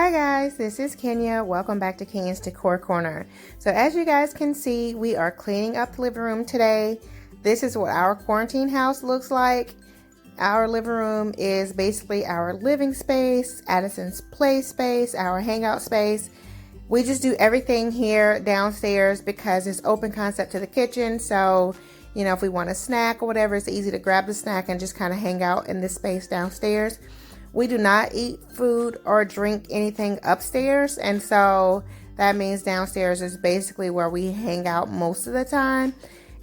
Hi guys, this is Kenya. Welcome back to Kenya's Decor Corner. So as you guys can see, we are cleaning up the living room today. This is what our quarantine house looks like. Our living room is basically our living space, Addison's play space, our hangout space. We just do everything here downstairs because it's open concept to the kitchen. So, you know, if we want a snack or whatever, it's easy to grab the snack and just kind of hang out in this space downstairs. We do not eat food or drink anything upstairs, and so that means downstairs is basically where we hang out most of the time.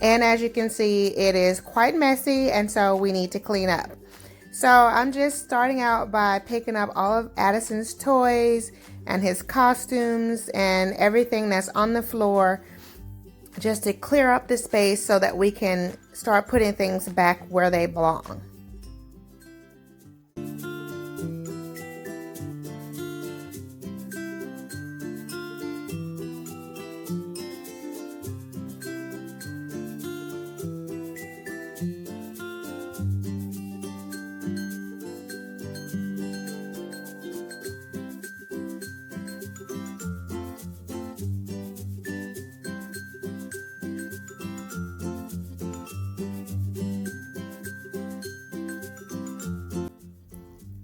And as you can see, it is quite messy, and so we need to clean up. So I'm just starting out by picking up all of Addison's toys and his costumes and everything that's on the floor, just to clear up the space so that we can start putting things back where they belong.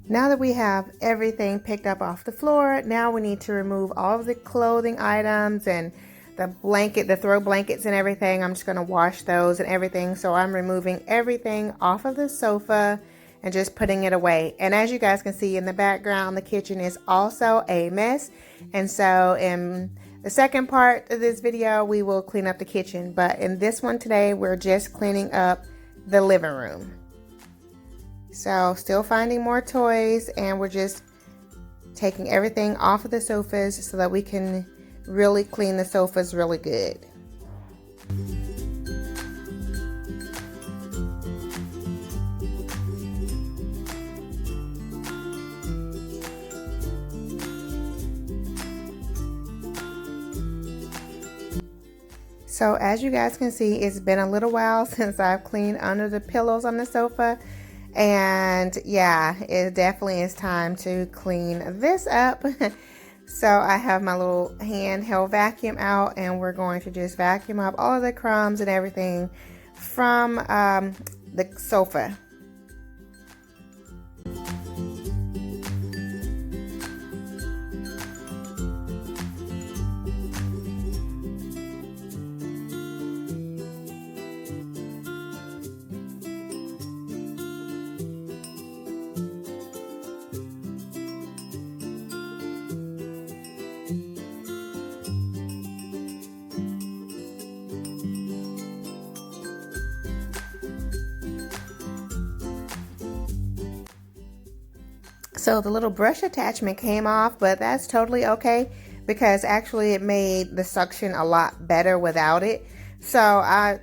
Now that we have everything picked up off the floor, now we need to remove all of the clothing items and the throw blankets and everything. I'm just going to wash those and everything. So I'm removing everything off of the sofa and just putting it away. And as you guys can see in the background, the kitchen is also a mess. And so in the second part of this video, we will clean up the kitchen. But in this one today, we're just cleaning up the living room. So still finding more toys, and we're just taking everything off of the sofas so that we can really clean the sofas really good. So as you guys can see, it's been a little while since I've cleaned under the pillows on the sofa. And yeah, it definitely is time to clean this up. So I have my little handheld vacuum out, and we're going to just vacuum up all of the crumbs and everything from the sofa. So the little brush attachment came off, but that's totally okay because actually it made the suction a lot better without it. So I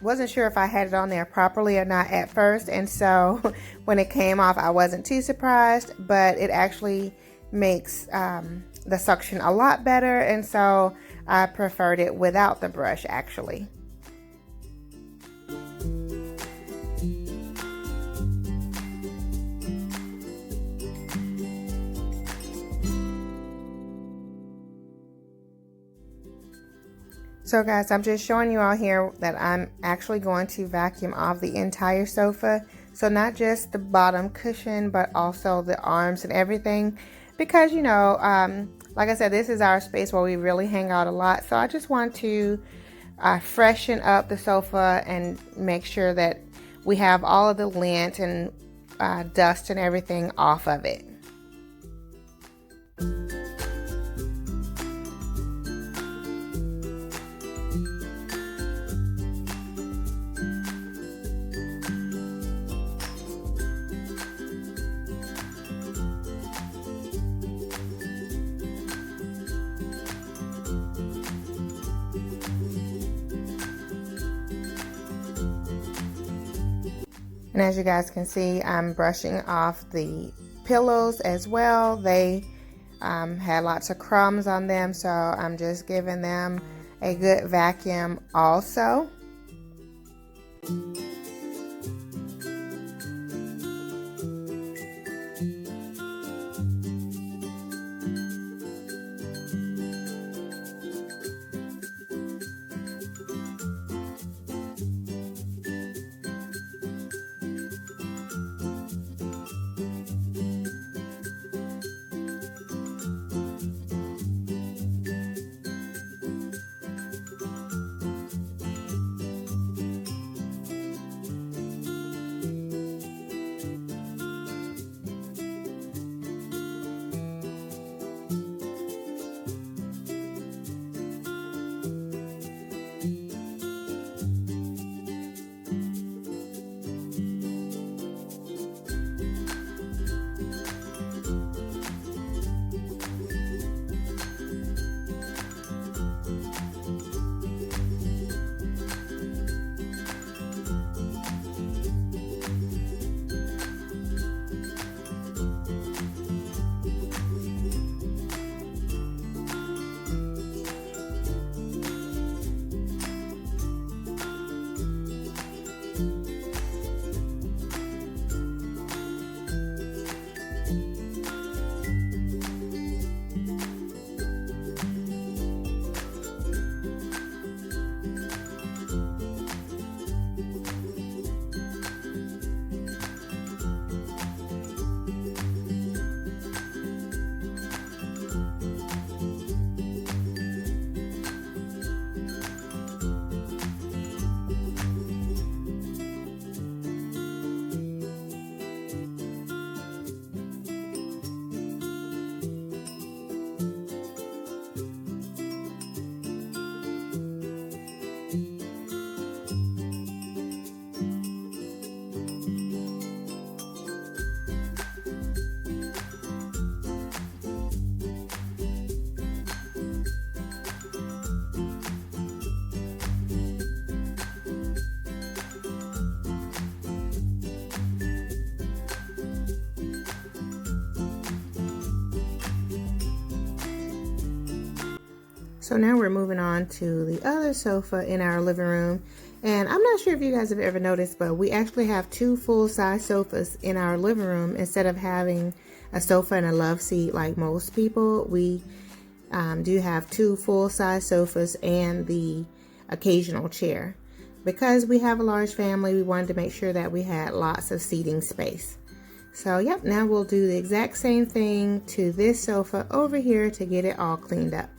wasn't sure if I had it on there properly or not at first, and so when it came off I wasn't too surprised, but it actually makes the suction a lot better, and so I preferred it without the brush actually. So guys, I'm just showing you all here that I'm actually going to vacuum off the entire sofa. So not just the bottom cushion, but also the arms and everything. Because, you know, like I said, this is our space where we really hang out a lot. So I just want to freshen up the sofa and make sure that we have all of the lint and dust and everything off of it. And as you guys can see, I'm brushing off the pillows as well. They had lots of crumbs on them, so I'm just giving them a good vacuum also. So now we're moving on to the other sofa in our living room. And I'm not sure if you guys have ever noticed, but we actually have two full-size sofas in our living room instead of having a sofa and a love seat like most people. We do have two full-size sofas and the occasional chair. Because we have a large family, we wanted to make sure that we had lots of seating space. So yep, now we'll do the exact same thing to this sofa over here to get it all cleaned up.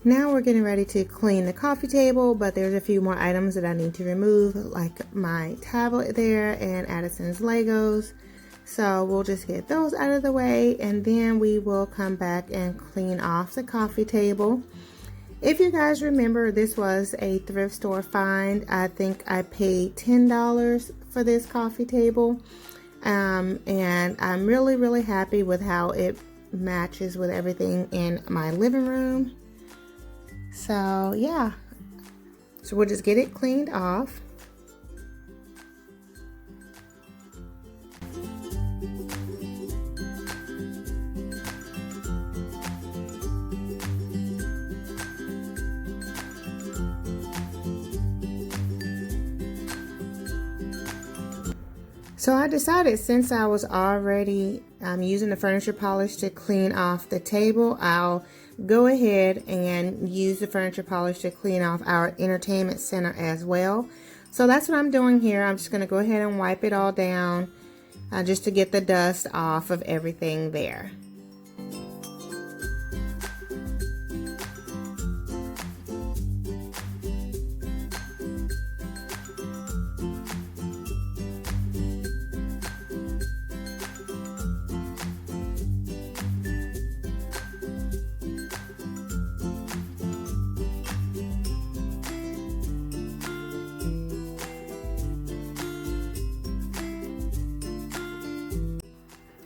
Now we're getting ready to clean the coffee table, but there's a few more items that I need to remove, like my tablet there and Addison's Legos. So we'll just get those out of the way, and then we will come back and clean off the coffee table. If you guys remember, this was a thrift store find. I think I paid $10 for this coffee table. And I'm really happy with how it matches with everything in my living room. So yeah, so we'll just get it cleaned off. So I decided, since I was already using the furniture polish to clean off the table, I'll go ahead and use the furniture polish to clean off our entertainment center as well. So that's what I'm doing here. I'm just going to go ahead and wipe it all down just to get the dust off of everything there.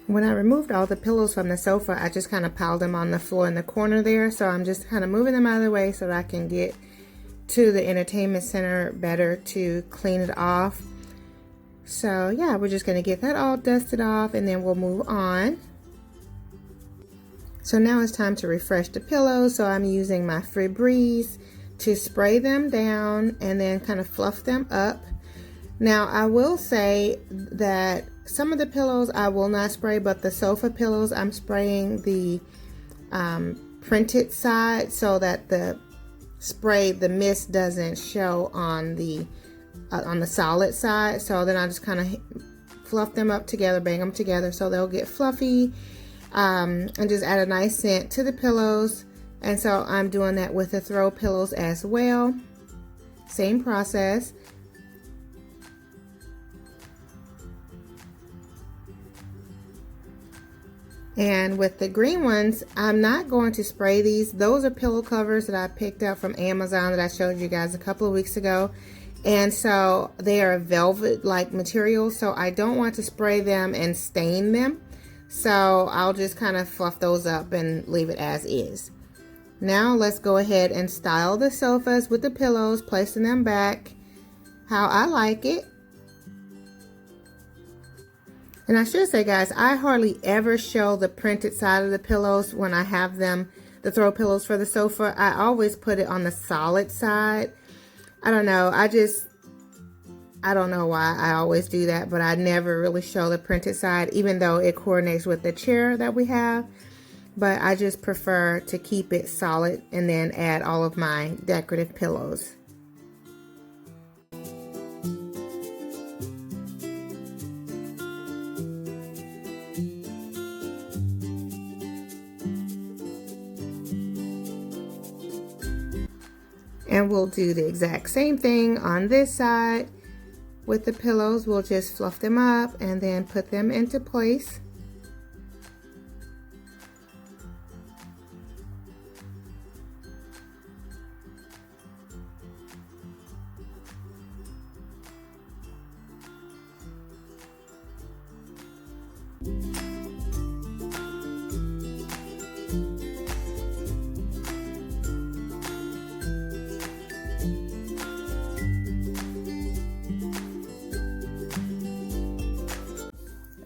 When I removed all the pillows from the sofa, I just kind of piled them on the floor in the corner there. So I'm just kind of moving them out of the way so that I can get to the entertainment center better to clean it off. So yeah, we're just going to get that all dusted off, and then we'll move on. So now it's time to refresh the pillows. So I'm using my Febreze to spray them down and then kind of fluff them up. Now I will say that some of the pillows I will not spray, but the sofa pillows I'm spraying the printed side so that the mist doesn't show on the solid side. So then I just kind of fluff them up together, bang them together so they'll get fluffy, and just add a nice scent to the pillows. And so I'm doing that with the throw pillows as well. Same process. And with the green ones, I'm not going to spray these. Those are pillow covers that I picked up from Amazon that I showed you guys a couple of weeks ago. And so they are velvet-like material, so I don't want to spray them and stain them. So I'll just kind of fluff those up and leave it as is. Now let's go ahead and style the sofas with the pillows, placing them back how I like it. And I should say, guys, I hardly ever show the printed side of the pillows when I have them, the throw pillows for the sofa. I always put it on the solid side. I don't know. I don't know why I always do that, but I never really show the printed side, even though it coordinates with the chair that we have. But I just prefer to keep it solid and then add all of my decorative pillows. And we'll do the exact same thing on this side. With the pillows, we'll just fluff them up and then put them into place.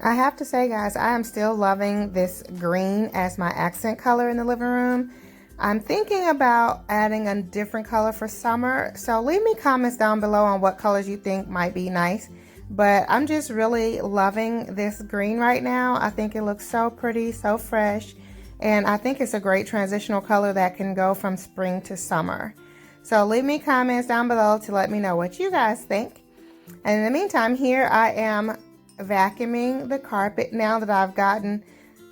I have to say, guys, I am still loving this green as my accent color in the living room. I'm thinking about adding a different color for summer, so leave me comments down below on what colors you think might be nice. But I'm just really loving this green right now. I think it looks so pretty, so fresh, and I think it's a great transitional color that can go from spring to summer. So leave me comments down below to let me know what you guys think. And in the meantime, here I am vacuuming the carpet. Now that I've gotten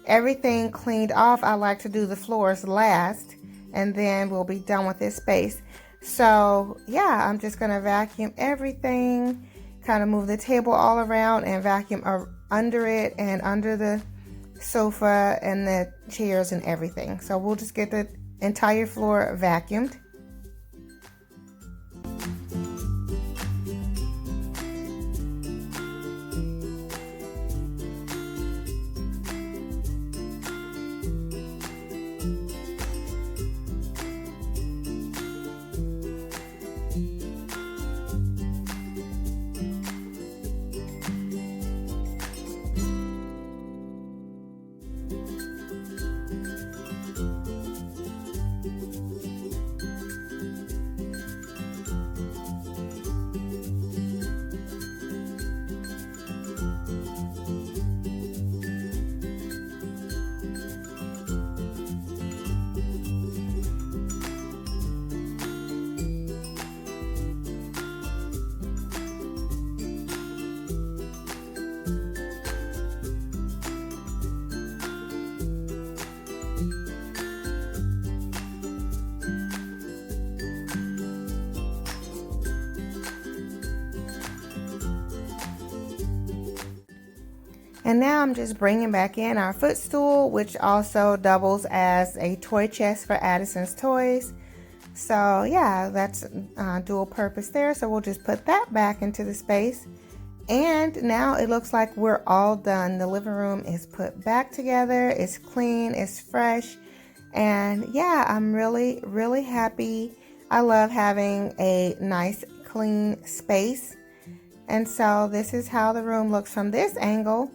everything cleaned off, I like to do the floors last, and then we'll be done with this space. So yeah, I'm just gonna vacuum everything, kind of move the table all around and vacuum under it and under the sofa and the chairs and everything. So we'll just get the entire floor vacuumed. And now I'm just bringing back in our footstool, which also doubles as a toy chest for Addison's toys. So yeah, that's dual purpose there. So we'll just put that back into the space. And now it looks like we're all done. The living room is put back together. It's clean, it's fresh. And yeah, I'm really, really happy. I love having a nice, clean space. And so this is how the room looks from this angle.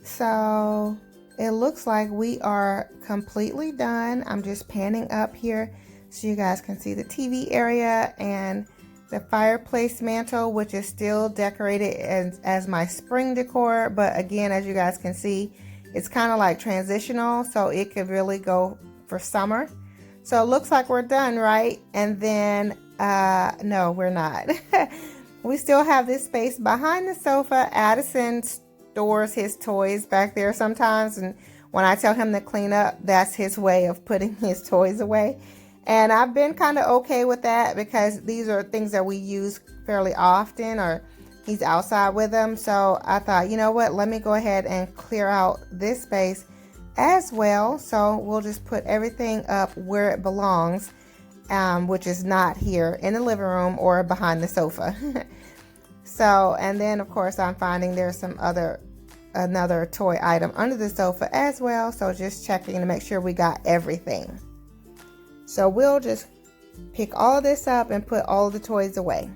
So it looks like we are completely done. I'm just panning up here so you guys can see the TV area and the fireplace mantle, which is still decorated as my spring decor. But again, as you guys can see, it's kind of like transitional, so it could really go for summer. So it looks like we're done, right? And then, no, we're not. We still have this space behind the sofa. Addison stores his toys back there sometimes, and when I tell him to clean up, that's his way of putting his toys away. And I've been kind of okay with that because these are things that we use fairly often, or he's outside with them. So I thought, you know what, let me go ahead and clear out this space as well. So we'll just put everything up where it belongs, which is not here in the living room or behind the sofa. So, and then of course I'm finding there's another toy item under the sofa as well. So just checking to make sure we got everything. So we'll just pick all of this up and put all of the toys away.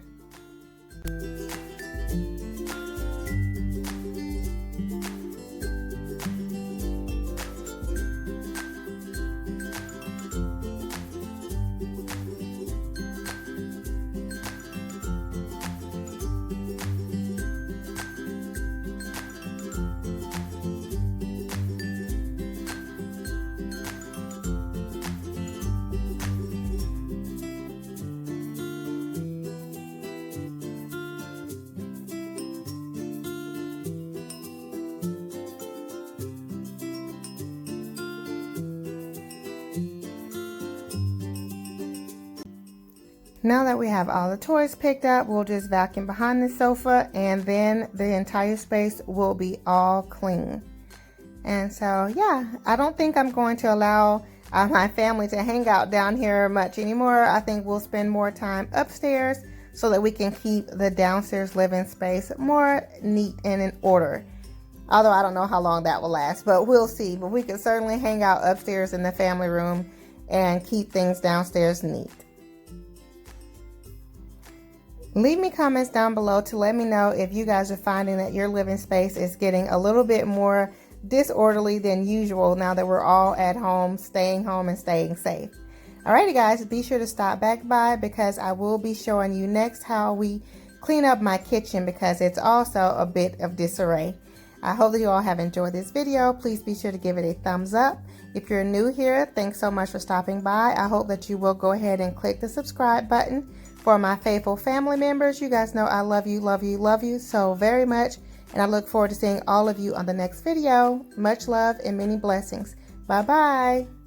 Now that we have all the toys picked up, we'll just vacuum behind the sofa, and then the entire space will be all clean. And so, yeah, I don't think I'm going to allow my family to hang out down here much anymore. I think we'll spend more time upstairs so that we can keep the downstairs living space more neat and in order. Although I don't know how long that will last, but we'll see. But we can certainly hang out upstairs in the family room and keep things downstairs neat. Leave me comments down below to let me know if you guys are finding that your living space is getting a little bit more disorderly than usual now that we're all at home and staying safe. Alrighty guys, be sure to stop back by because I will be showing you next how we clean up my kitchen because it's also a bit of disarray. I hope that you all have enjoyed this video. Please be sure to give it a thumbs up. If you're new here, thanks so much for stopping by. I hope that you will go ahead and click the subscribe button. For my faithful family members, you guys know I love you so very much. And I look forward to seeing all of you on the next video. Much love and many blessings. Bye-bye.